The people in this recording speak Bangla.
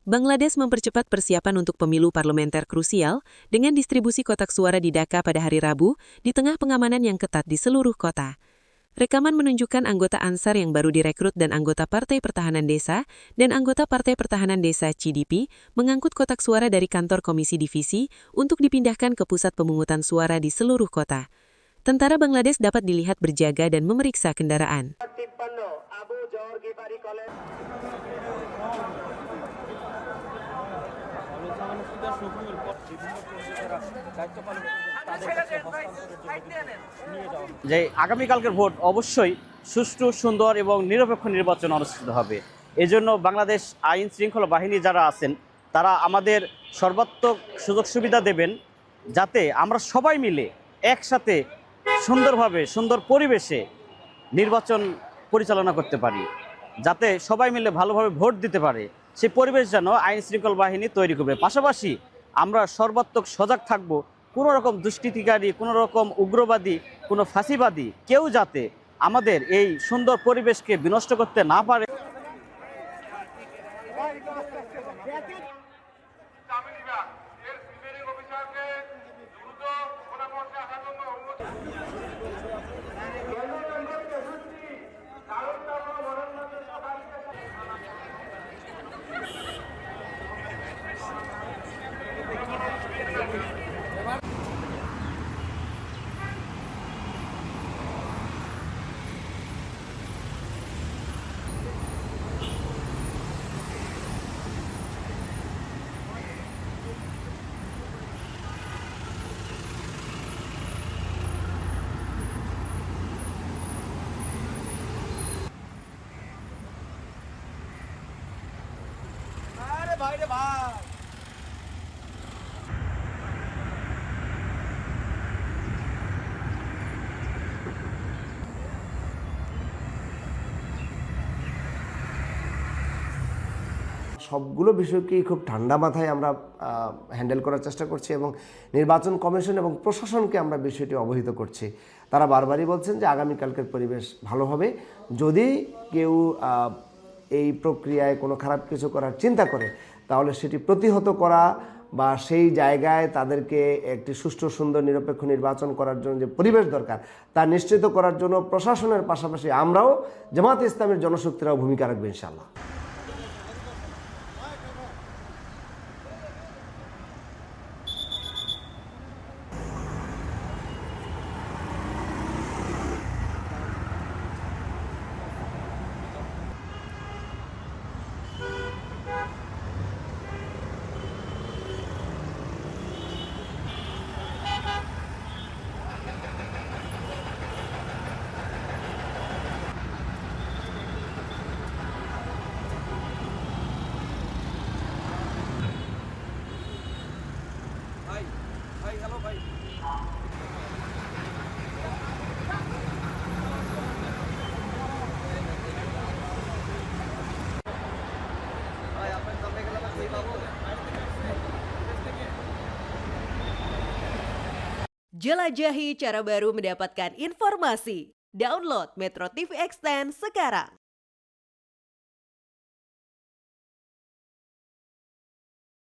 Bangladesh mempercepat persiapan untuk pemilu parlementer krusial dengan distribusi kotak suara di Dhaka pada hari Rabu di tengah pengamanan yang ketat di seluruh kota. Rekaman menunjukkan anggota Ansar yang baru direkrut dan anggota Partai Pertahanan Desa dan anggota Partai Pertahanan Desa CDP mengangkut kotak suara dari kantor Komisi Divisi untuk dipindahkan ke pusat pemungutan suara di seluruh kota. Tentara Bangladesh dapat dilihat berjaga dan memeriksa kendaraan. যে আগামীকালকের ভোট অবশ্যই সুষ্ঠু, সুন্দর এবং নিরপেক্ষ নির্বাচন অনুষ্ঠিত হবে। এজন্য বাংলাদেশ আইন শৃঙ্খলা বাহিনী যারা আছেন তারা আমাদের সর্বাত্মক সুযোগ সুবিধা দেবেন, যাতে আমরা সবাই মিলে একসাথে সুন্দরভাবে, সুন্দর পরিবেশে নির্বাচন পরিচালনা করতে পারি, যাতে সবাই মিলে ভালোভাবে ভোট দিতে পারে। সেই পরিবেশ যেন আইন শৃঙ্খলা বাহিনী তৈরি করবে। পাশাপাশি আমরা সর্বাত্মক সজাগ থাকব, কোনো রকম দুষ্কৃতিকারী, কোনো রকম উগ্রবাদী, কোনো ফাঁসিবাদী কেউ যাতে আমাদের এই সুন্দর পরিবেশকে বিনষ্ট করতে না পারে। সবগুলো বিষয়কেই খুব ঠান্ডা মাথায় আমরা হ্যান্ডেল করার চেষ্টা করছি এবং নির্বাচন কমিশন এবং প্রশাসনকে আমরা বিষয়টি অবহিত করছি। তারা বারবারই বলছেন যে আগামীকালকের পরিবেশ ভালো হবে। যদি কেউ এই প্রক্রিয়ায় কোনো খারাপ কিছু করার চিন্তা করে তাহলে সেটি প্রতিহত করা বা সেই জায়গায় তাদেরকে একটি সুষ্ঠু, সুন্দর, নিরপেক্ষ নির্বাচন করার জন্য যে পরিবেশ দরকার তা নিশ্চিত করার জন্য প্রশাসনের পাশাপাশি আমরাও জামায়াতে ইসলামের জনশক্তিরাও ভূমিকা রাখবে ইনশাআল্লাহ। Jelajahi cara baru mendapatkan informasi. Download Metro TV Extend sekarang.